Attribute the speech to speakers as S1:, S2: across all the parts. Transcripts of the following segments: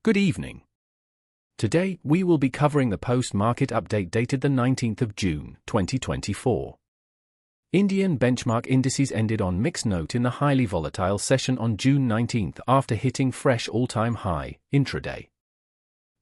S1: Good evening. Today, we will be covering the post-market update dated the 19th of June, 2024. Indian benchmark indices ended on mixed note in the highly volatile session on June 19th after hitting fresh all-time high, intraday.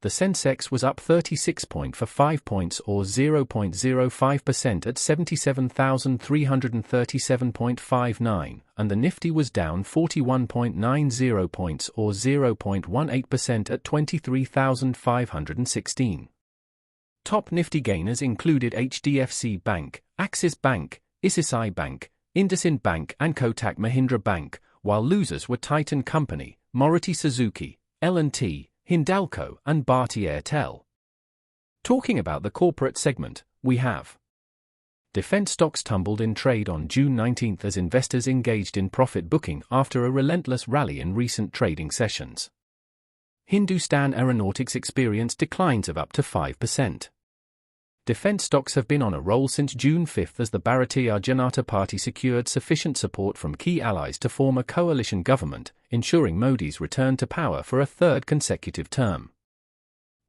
S1: The Sensex was up 36.45 points or 0.05% at 77,337.59, and the Nifty was down 41.90 points or 0.18% at 23,516. Top Nifty gainers included HDFC Bank, Axis Bank, Asain Bank, IndusInd Bank and Kotak Mahindra Bank, while losers were Titan Company, Maruti Suzuki, L&T, Hindalco and Bharti Airtel. Talking about the corporate segment, we have defense stocks tumbled in trade on June 19 as investors engaged in profit booking after a relentless rally in recent trading sessions. Hindustan Aeronautics experienced declines of up to 5%. Defense stocks have been on a roll since June 5 as the Bharatiya Janata Party secured sufficient support from key allies to form a coalition government, ensuring Modi's return to power for a third consecutive term.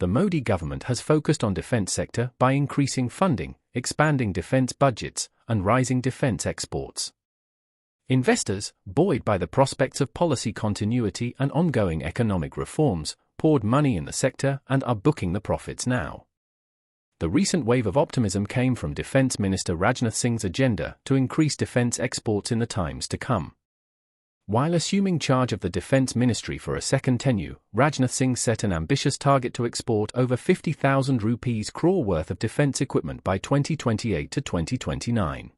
S1: The Modi government has focused on defense sector by increasing funding, expanding defense budgets, and rising defense exports. Investors, buoyed by the prospects of policy continuity and ongoing economic reforms, poured money in the sector and are booking the profits now. The recent wave of optimism came from Defence Minister Rajnath Singh's agenda to increase defence exports in the times to come. While assuming charge of the Defence Ministry for a second tenure, Rajnath Singh set an ambitious target to export over 50,000 rupees crore worth of defence equipment by 2028 to 2029.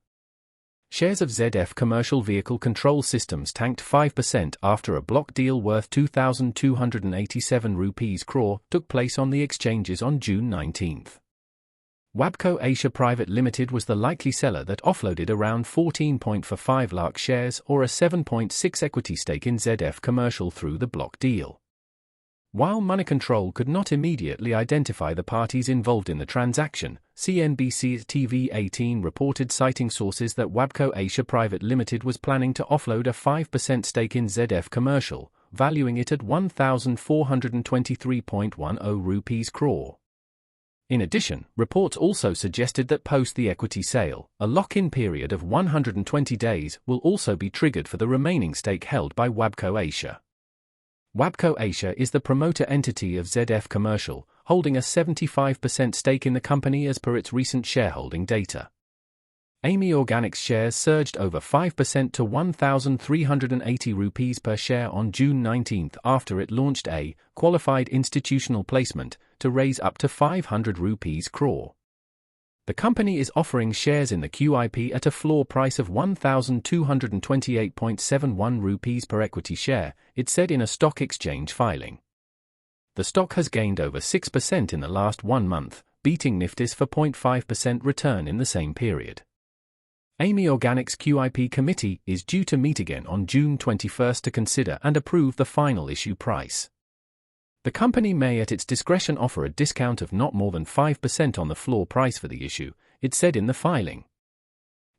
S1: Shares of ZF Commercial Vehicle Control Systems tanked 5% after a block deal worth 2,287 rupees crore took place on the exchanges on June 19. WABCO Asia Private Limited was the likely seller that offloaded around 14.45 lakh shares or a 7.6 equity stake in ZF Commercial through the block deal. While Moneycontrol could not immediately identify the parties involved in the transaction, CNBC's TV18 reported citing sources that WABCO Asia Private Limited was planning to offload a 5% stake in ZF Commercial, valuing it at 1,423.10 rupees crore. In addition, reports also suggested that post the equity sale, a lock-in period of 120 days will also be triggered for the remaining stake held by WABCO Asia. WABCO Asia is the promoter entity of ZF Commercial, holding a 75% stake in the company as per its recent shareholding data. AMI Organics shares surged over 5% to 1,380 rupees per share on June 19 after it launched a qualified institutional placement to raise up to 500 rupees crore. The company is offering shares in the QIP at a floor price of 1,228.71 rupees per equity share, it said in a stock exchange filing. The stock has gained over 6% in the last 1 month, beating Nifty's 4.5% return in the same period. AMI Organics QIP committee is due to meet again on June 21 to consider and approve the final issue price. The company may at its discretion offer a discount of not more than 5% on the floor price for the issue, it said in the filing.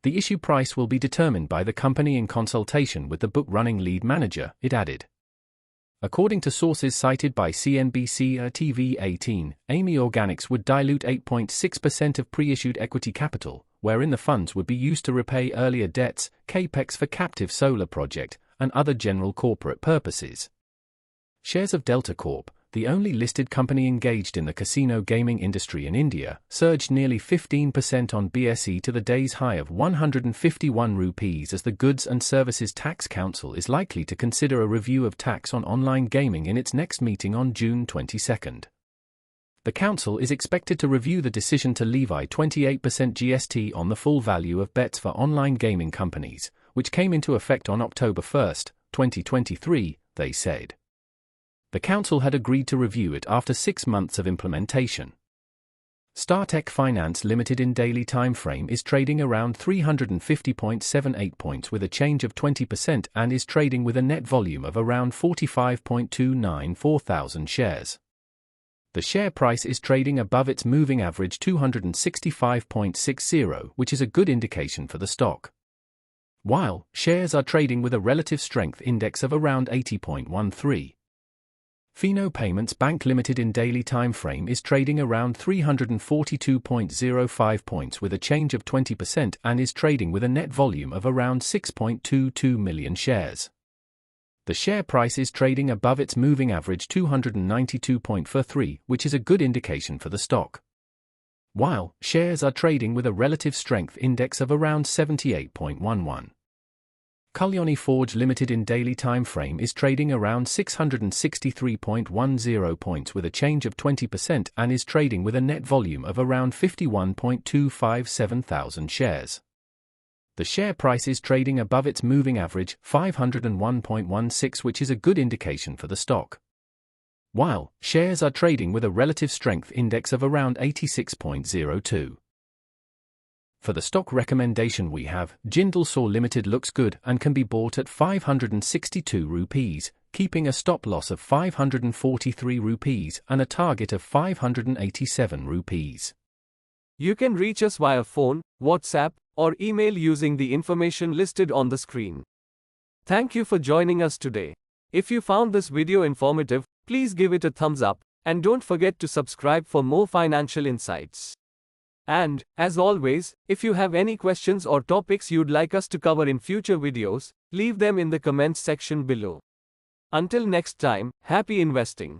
S1: The issue price will be determined by the company in consultation with the book-running lead manager, it added. According to sources cited by CNBC TV18, AMI Organics would dilute 8.6% of pre-issued equity capital, wherein the funds would be used to repay earlier debts, capex for captive solar project, and other general corporate purposes. Shares of Delta Corp, the only listed company engaged in the casino gaming industry in India, surged nearly 15% on BSE to the day's high of 151 rupees as the Goods and Services Tax Council is likely to consider a review of tax on online gaming in its next meeting on June 22. The council is expected to review the decision to levy 28% GST on the full value of bets for online gaming companies, which came into effect on October 1, 2023, they said. The council had agreed to review it after 6 months of implementation. StarTech Finance Limited in daily time frame is trading around 350.78 points with a change of 20% and is trading with a net volume of around 45.294 thousand shares. The share price is trading above its moving average 265.60, which is a good indication for the stock. While shares are trading with a relative strength index of around 80.13. Fino Payments Bank Limited in daily time frame is trading around 342.05 points with a change of 20% and is trading with a net volume of around 6.22 million shares. The share price is trading above its moving average 292.43, which is a good indication for the stock. While shares are trading with a relative strength index of around 78.11. Kalyani Forge Limited in daily time frame is trading around 663.10 points with a change of 20% and is trading with a net volume of around 51.257 thousand shares. The share price is trading above its moving average 501.16, which is a good indication for the stock. While shares are trading with a relative strength index of around 86.02. For the stock recommendation we have, Jindal SAW Limited looks good and can be bought at 562 rupees, keeping a stop loss of 543 rupees and a target of 587 rupees.
S2: You can reach us via phone, WhatsApp, or email using the information listed on the screen. Thank you for joining us today. If you found this video informative, please give it a thumbs up, and don't forget to subscribe for more financial insights. And, as always, if you have any questions or topics you'd like us to cover in future videos, leave them in the comments section below. Until next time, happy investing.